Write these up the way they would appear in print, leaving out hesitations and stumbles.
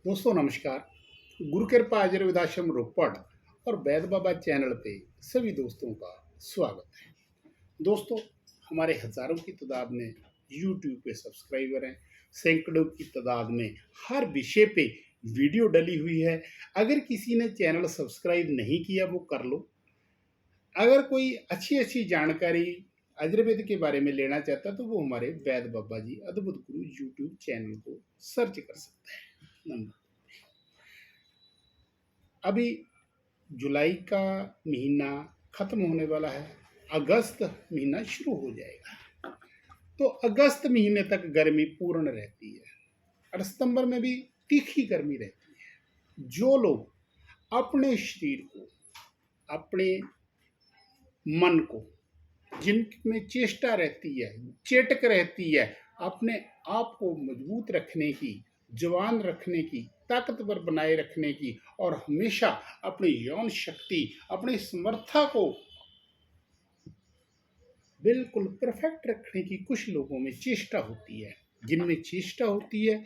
दोस्तों नमस्कार। गुरु कृपा अजर विदाश्रम रोपड़ और वैद बाबा चैनल पे सभी दोस्तों का स्वागत है। दोस्तों, हमारे हजारों की तादाद में यूट्यूब पे सब्सक्राइबर हैं, सैकड़ों की तादाद में हर विषय पे वीडियो डली हुई है। अगर किसी ने चैनल सब्सक्राइब नहीं किया वो कर लो। अगर कोई अच्छी अच्छी जानकारी आयुर्वेद के बारे में लेना चाहता तो वो हमारे वैद बाबा जी अद्भुत गुरु यूट्यूब चैनल को सर्च कर सकता है। नंबर अभी जुलाई का महीना खत्म होने वाला है, अगस्त महीना शुरू हो जाएगा। तो अगस्त महीने तक गर्मी पूर्ण रहती है और सितंबर में भी तीखी गर्मी रहती है। जो लोग अपने शरीर को, अपने मन को, जिनमें चेष्टा रहती है, चेटक रहती है, अपने आप को मजबूत रखने की, जवान रखने की, ताकतवर बनाए रखने की और हमेशा अपनी यौन शक्ति, अपनी समर्था को बिल्कुल परफेक्ट रखने की कुछ लोगों में चेष्टा होती है। जिनमें चेष्टा होती है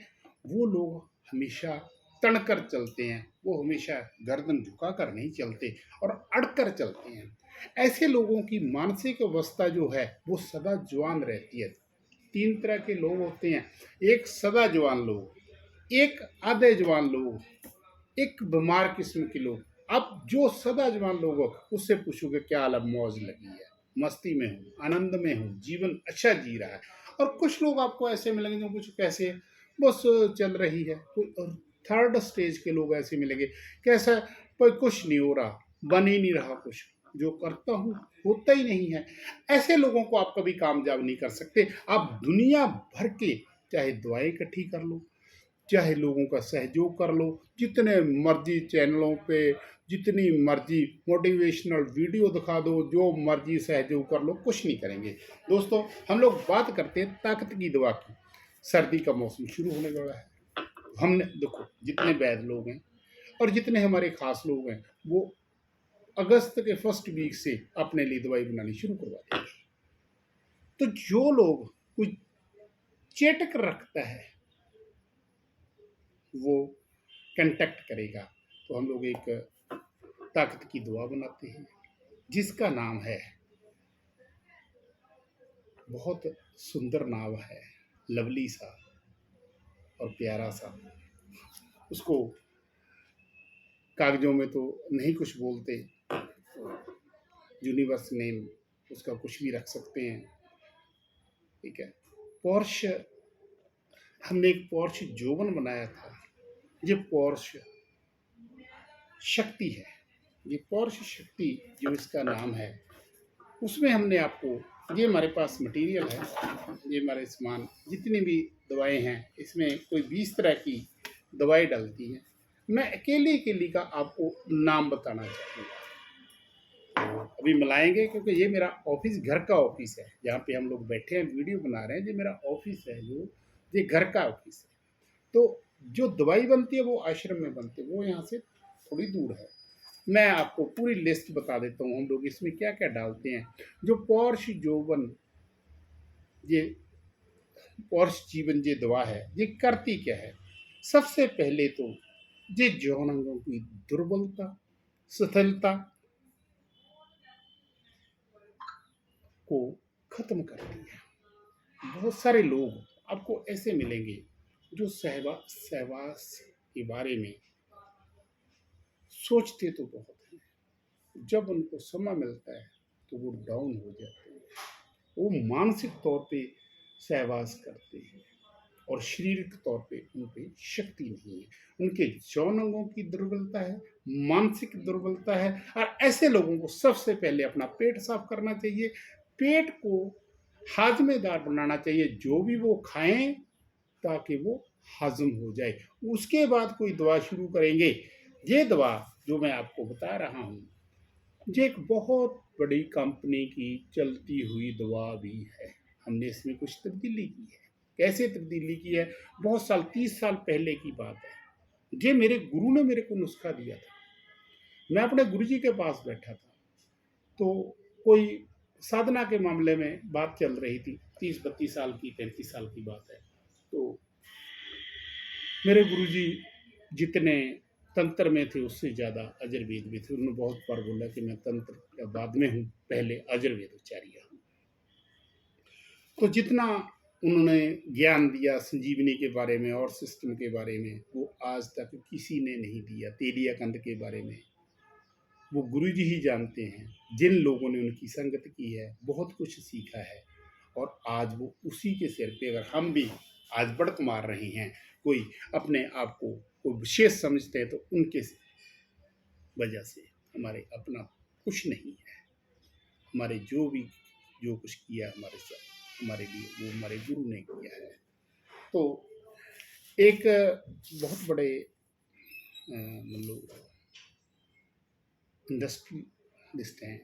वो लोग हमेशा तनकर चलते हैं, वो हमेशा गर्दन झुकाकर नहीं चलते और अड़कर चलते हैं। ऐसे लोगों की मानसिक अवस्था जो है वो सदा जवान रहती है। तीन तरह के लोग होते हैं, एक सदा जवान लोग, एक आधे जवान लोग, एक बीमार किस्म के लोग। अब जो सदा जवान लोग हो उससे पूछोगे क्या हाल है, मौज लगी है, मस्ती में हूँ, आनंद में हूँ, जीवन अच्छा जी रहा है। और कुछ लोग आपको ऐसे मिलेंगे जो कुछ कैसे बस चल रही है। और थर्ड स्टेज के लोग ऐसे मिलेंगे कैसा कोई कुछ नहीं हो रहा, बन ही नहीं रहा, कुछ जो करता हूँ होता ही नहीं है। ऐसे लोगों को आप कभी कामयाब नहीं कर सकते। आप दुनिया भर के चाहे दवाएं इकट्ठी कर लो, चाहे लोगों का सहयोग कर लो, जितने मर्जी चैनलों पे जितनी मर्जी मोटिवेशनल वीडियो दिखा दो, जो मर्जी सहयोग कर लो, कुछ नहीं करेंगे। दोस्तों, हम लोग बात करते हैं ताकत की दवा की। सर्दी का मौसम शुरू होने वाला है। हमने देखो जितने वैद लोग हैं और जितने हमारे खास लोग हैं वो अगस्त के फर्स्ट वीक से अपने लिए दवाई बनानी शुरू करवा देंगे। तो जो लोग कुछ चेटक रखता है वो कंटेक्ट करेगा। तो हम लोग एक ताकत की दवा बनाते हैं जिसका नाम है, बहुत सुंदर नाम है, लवली सा और प्यारा सा। उसको कागजों में तो नहीं कुछ बोलते, यूनिवर्स नेम उसका कुछ भी रख सकते हैं। ठीक है, पोर्श, हमने एक पोर्श जोवन बनाया था। ये पोर्श शक्ति है, ये पोर्श शक्ति जो इसका नाम है, उसमें हमने आपको, ये हमारे पास मटेरियल है, ये हमारे सामान जितनी भी दवाएं हैं इसमें कोई 20 तरह की दवाई डलती हैं। मैं अकेली अकेली का आपको नाम बताना चाहूँगा। तो अभी मिलाएंगे क्योंकि ये मेरा ऑफिस, घर का ऑफिस है, जहाँ पे हम लोग बैठे हैं वीडियो बना रहे हैं। ये मेरा ऑफिस है, जो ये घर का ऑफिस है। तो जो दवाई बनती है वो आश्रम में बनती है, वो यहाँ से थोड़ी दूर है। मैं आपको पूरी लिस्ट बता देता हूँ हम लोग इसमें क्या क्या डालते हैं। जो पौर्ष जोवन, ये पौर्ष जीवन ये दवा है, ये करती क्या है। सबसे पहले तो ये यौन अंगों की दुर्बलता, शिथिलता को खत्म करती है। बहुत सारे लोग आपको ऐसे मिलेंगे जो सहवास के बारे में सोचते तो बहुत हैं, जब उनको समय मिलता है तो वो डाउन हो जाते हैं। वो मानसिक तौर पे सहवास करते हैं और शारीरिक तौर पे उन पे शक्ति नहीं है। उनके यौन अंगों की दुर्बलता है, मानसिक दुर्बलता है। और ऐसे लोगों को सबसे पहले अपना पेट साफ करना चाहिए। पेट को हाजमेदार बनाना चाहिए, जो भी वो खाएं ताकि वो हजम हो जाए। उसके बाद कोई दवा शुरू करेंगे। ये दवा जो मैं आपको बता रहा हूँ, ये एक बहुत बड़ी कंपनी की चलती हुई दवा भी है। हमने इसमें कुछ तब्दीली की है। कैसे तब्दीली की है, बहुत साल, 30 साल पहले की बात है। ये मेरे गुरु ने मेरे को नुस्खा दिया था। मैं अपने गुरु जी के पास बैठा था, तो कोई साधना के मामले में बात चल रही थी। 30-32 साल की, 35 साल की बात है। तो मेरे गुरु जी जितने तंत्र में थे उससे ज़्यादा अजुर्वेद में थे। उन्होंने बहुत बार बोला कि मैं तंत्र का बाद में हूँ, पहले अजुर्वेद उच्चार्य हूँ। तो जितना उन्होंने ज्ञान दिया संजीवनी के बारे में और सिस्टम के बारे में, वो आज तक किसी ने नहीं दिया। तेलिया कंद के बारे में वो गुरुजी ही जानते हैं। जिन लोगों ने उनकी संगत की है, बहुत कुछ सीखा है, और आज वो उसी के सिर पे अगर हम भी आज बढ़त मार रहे हैं, कोई अपने आप को कोई विशेष समझते हैं, तो उनके वजह से हमारे अपना कुछ नहीं है। हमारे जो कुछ किया हमारे साथ, हमारे लिए, वो हमारे गुरु ने किया है। तो एक बहुत बड़े मतलब इंडस्ट्रियलिस्ट हैं,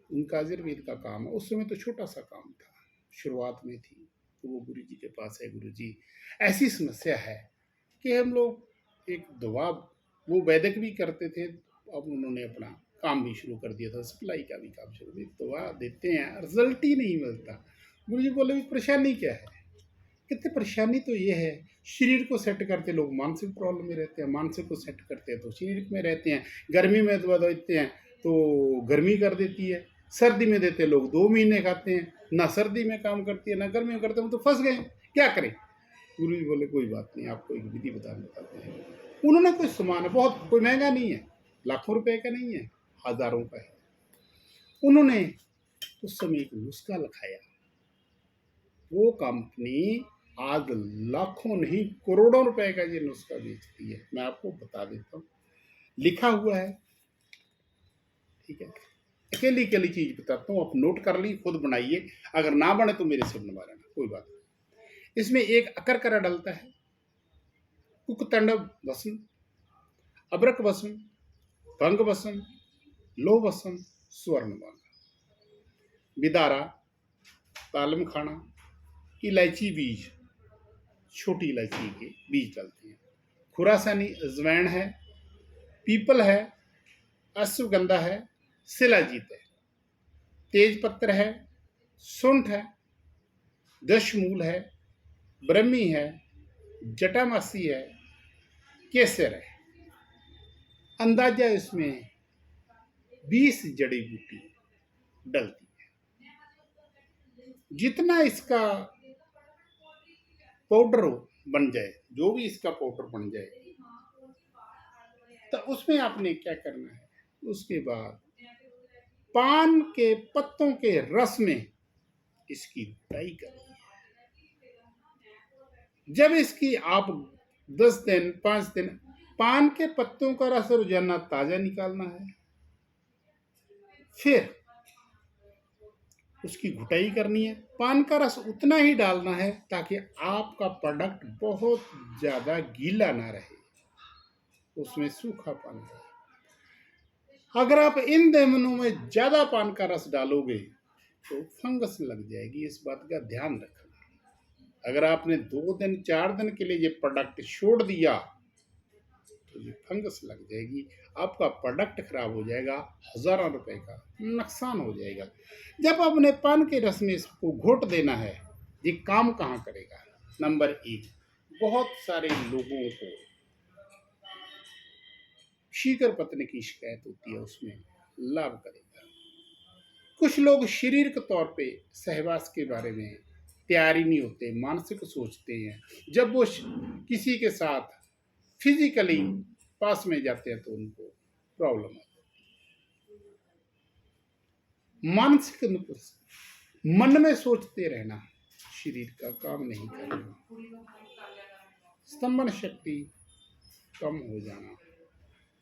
उनका आयुर्वेद का काम है। उस समय तो छोटा सा काम था, शुरुआत में थी। तो वो गुरु जी के पास है, गुरु जी ऐसी समस्या है कि हम लोग एक दवा, वो वैदिक भी करते थे, अब उन्होंने अपना काम भी शुरू कर दिया था, सप्लाई का भी काम शुरू किया। दवा देते हैं, रिजल्ट ही नहीं मिलता। गुरु जी बोले परेशानी क्या है? कहते परेशानी तो ये है, शरीर को सेट करते लोग मानसिक प्रॉब्लम में रहते हैं, मानसिक को सेट करते हैं तो शरीर में रहते हैं। गर्मी में दवा देते हैं तो गर्मी कर देती है, सर्दी में देते लोग 2 महीने खाते हैं, ना सर्दी में काम करती है ना गर्मी में करते हैं, तो फंस गए, क्या करें? गुरु जी बोले कोई बात नहीं, आपको एक विधि बताते हैं। उन्होंने कोई सामान है, बहुत कोई महंगा नहीं है, लाखों रुपए का नहीं है, हजारों का है। उन्होंने उस समय एक नुस्खा लिखाया। वो कंपनी आज लाखों नहीं करोड़ों रुपए का ये नुस्खा बेचती है। मैं आपको बता देता हूँ, लिखा हुआ है, ठीक है। अकेली अकेली चीज बताता हूँ, आप नोट कर ली, खुद बनाइए, अगर ना बने तो मेरे से बनवा लेना, कोई बात नहीं। इसमें एक अकरकरा डलता है, कुकतंडव भस्म, अबरक भस्म, भंग भस्म, लोह भस्म, स्वर्ण भंग, बिदारा, तालम खाना, इलायची बीज, छोटी इलायची के बीज डालते हैं, खुरासानी अजवैन है, पीपल है, अश्वगंधा है, शिलाजीत है, तेज पत्र है, सुंठ है, दशमूल है, ब्रह्मी है, जटामासी है, केसर है। अंदाजा इसमें 20 जड़ी बूटी डलती है। जितना इसका पाउडर बन जाए, जो भी इसका पाउडर बन जाए, तो उसमें आपने क्या करना है, उसके बाद पान के पत्तों के रस में इसकी गुटाई करनी है। जब इसकी आप 10 दिन 5 दिन पान के पत्तों का रस रोजाना ताजा निकालना है, फिर उसकी घुटाई करनी है। पान का रस उतना ही डालना है ताकि आपका प्रोडक्ट बहुत ज्यादा गीला ना रहे, उसमें सूखापन है। अगर आप इन दिनों में ज्यादा पान का रस डालोगे तो फंगस लग जाएगी, इस बात का ध्यान रखना। अगर आपने 2 दिन 4 दिन के लिए ये प्रोडक्ट छोड़ दिया तो ये फंगस लग जाएगी, आपका प्रोडक्ट खराब हो जाएगा, हजारों रुपए का नुकसान हो जाएगा। जब आपने पान के रस में इसको घोट देना है, ये काम कहाँ करेगा? नंबर 1, बहुत सारे लोगों को शीकर पतने की शिकायत होती है, उसमें लाभ करेगा। कुछ लोग शारीरिक तौर पे सहवास के बारे में तैयारी नहीं होते, मानसिक सोचते हैं, जब वो किसी के साथ फिजिकली पास में जाते हैं तो उनको प्रॉब्लम आती है। मानसिक मन में सोचते रहना शरीर का काम नहीं करना, स्तंभन शक्ति कम हो जाना,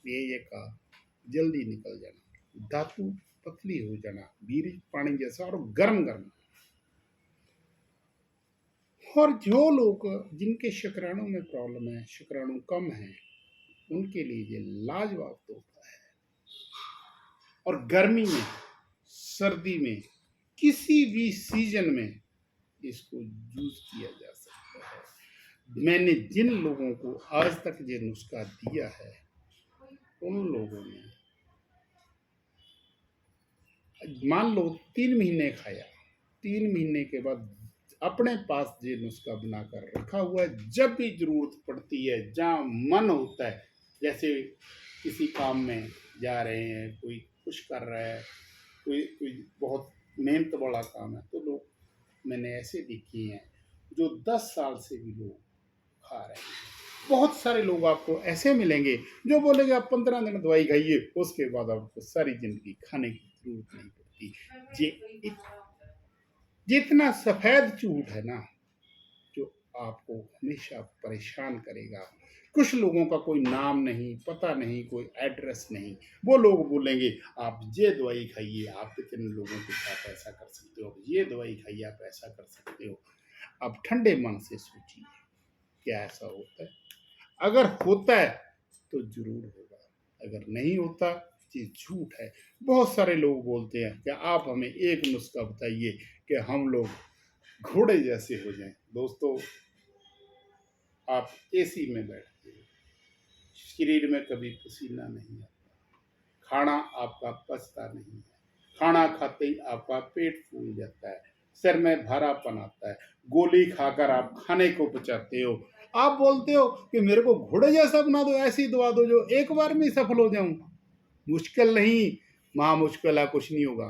ये का जल्दी निकल जाना, धातु पतली हो जाना, बीज पानी जैसा और गर्म गर्म। और जो लोग जिनके शुक्राणु में प्रॉब्लम है, शुक्राणु कम है, उनके लिए ये लाजवाब तोहफा है। और गर्मी में, सर्दी में, किसी भी सीजन में इसको यूज किया जा सकता है। मैंने जिन लोगों को आज तक ये नुस्खा दिया है, उन लोगों ने मान लो 3 महीने खाया, 3 महीने के बाद अपने पास ये नुस्खा बनाकर रखा हुआ है, जब भी ज़रूरत पड़ती है, जहाँ मन होता है, जैसे किसी काम में जा रहे हैं, कोई कुछ कर रहा है, कोई कोई बहुत मेहनत वाला काम है, तो लोग मैंने ऐसे देखे हैं जो 10 साल से भी लोग खा रहे हैं। बहुत सारे लोग आपको ऐसे मिलेंगे जो बोलेंगे आप 15 दिन दवाई खाइए, उसके बाद आपको सारी ज़िंदगी खाने की ज़रूरत नहीं पड़ती। ये जितना सफ़ेद झूठ है ना, जो आपको हमेशा परेशान करेगा। कुछ लोगों का कोई नाम नहीं, पता नहीं, कोई एड्रेस नहीं। वो लोग बोलेंगे आप ये दवाई खाइए, आप इतने लोगों के साथ ऐसा कर सकते हो, ये दवाई खाइए आप ऐसा कर सकते हो। आप ठंडे मन से सोचिए, क्या ऐसा होता है? अगर होता है तो ज़रूर होगा, अगर नहीं होता ये झूठ है। बहुत सारे लोग बोलते हैं कि आप हमें एक नुस्खा बताइए कि हम लोग घोड़े जैसे हो जाएं। दोस्तों, आप एसी में बैठते हो, शरीर में कभी पसीना नहीं आता, खाना आपका पचता नहीं है, खाना खाते ही आपका पेट फूल जाता है, सिर में भारापन आता है, गोली खाकर आप खाने को पचाते हो। आप बोलते हो कि मेरे को घोड़े जैसा बना दो, ऐसी दवा दो जो एक बार में सफल हो जाऊं। मुश्किल नहीं, महा मुश्किल है, कुछ नहीं होगा।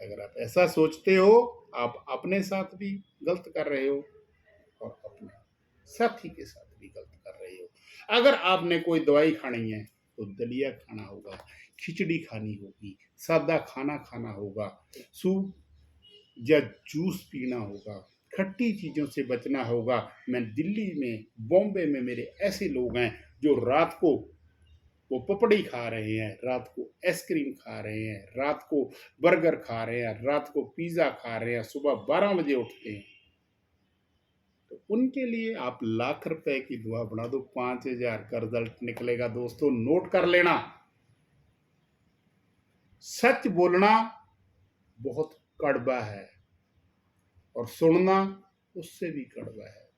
अगर आप ऐसा सोचते हो, आप अपने साथ भी गलत कर रहे हो और अपने साथी के साथ भी गलत कर रहे हो। अगर आपने कोई दवाई खानी है तो दलिया खाना होगा, खिचड़ी खानी होगी, सादा खाना खाना होगा, सूप या जूस पीना होगा, खट्टी चीज़ों से बचना होगा। मैं दिल्ली में, बॉम्बे में मेरे ऐसे लोग हैं जो रात को वो पपड़ी खा रहे हैं, रात को आइसक्रीम खा रहे हैं, रात को बर्गर खा रहे हैं, रात को पिज़्ज़ा खा रहे हैं, सुबह 12 बजे उठते हैं। तो उनके लिए आप लाख रुपए की दुआ बना दो, 5,000 का रिजल्ट निकलेगा। दोस्तों, नोट कर लेना, सच बोलना बहुत कड़वा है और सुनना उससे भी कड़वा है।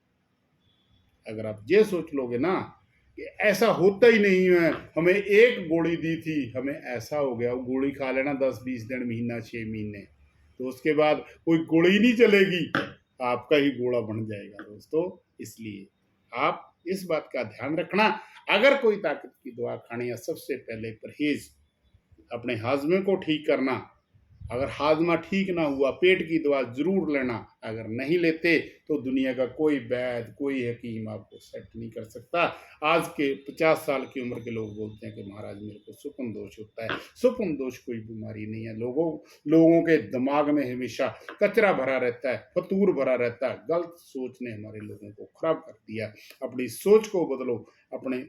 अगर आप ये सोच लोगे ना कि ऐसा होता ही नहीं है, हमें एक गोली दी थी, हमें ऐसा हो गया, वो गोली खा लेना 10-20 दिन, महीना, 6 महीने, तो उसके बाद कोई गोली नहीं चलेगी, आपका ही गोला बन जाएगा। दोस्तों, इसलिए आप इस बात का ध्यान रखना, अगर कोई ताकत की दवा खानी है, सबसे पहले परहेज, अपने हाजमे को ठीक करना। अगर हाजमा ठीक ना हुआ, पेट की दवा ज़रूर लेना। अगर नहीं लेते तो दुनिया का कोई वैद्य, कोई हकीम आपको सेट नहीं कर सकता। आज के 50 साल की उम्र के लोग बोलते हैं कि महाराज मेरे को सुपन दोष होता है। सुपन दोष कोई बीमारी नहीं है। लोगों के दिमाग में हमेशा कचरा भरा रहता है, फतूर भरा रहता है। गलत सोच ने हमारे लोगों को खराब कर दिया। अपनी सोच को बदलो, अपने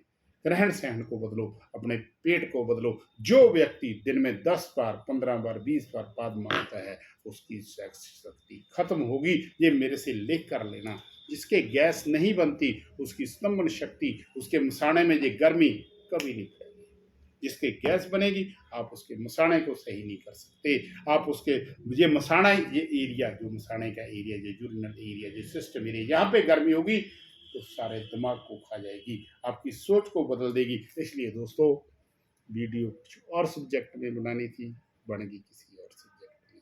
रहन सहन को बदलो, अपने पेट को बदलो। जो व्यक्ति दिन में 10 बार, 15 बार, 20 बार पाद मारता है, उसकी सेक्स शक्ति खत्म होगी। ये मेरे से लिख कर लेना। जिसके गैस नहीं बनती, उसकी स्तंभन शक्ति, उसके मसाने में ये गर्मी कभी नहीं पड़ेगी। जिसके गैस बनेगी, आप उसके मसाने को सही नहीं कर सकते। आप उसके ये मसाना, ये एरिया, जो मसाने का एरिया, ये यूरिनल एरिया, जो सिस्टम एरिया, यहाँ पे गर्मी होगी तो सारे दिमाग को खा जाएगी, आपकी सोच को बदल देगी। इसलिए दोस्तों, वीडियो कुछ और सब्जेक्ट में बनानी थी, बन गई किसी और सब्जेक्ट में।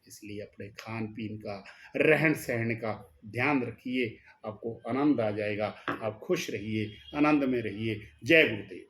इसलिए अपने खान पीन का, रहन सहन का ध्यान रखिए, आपको आनंद आ जाएगा। आप खुश रहिए, आनंद में रहिए। जय गुरुदेव।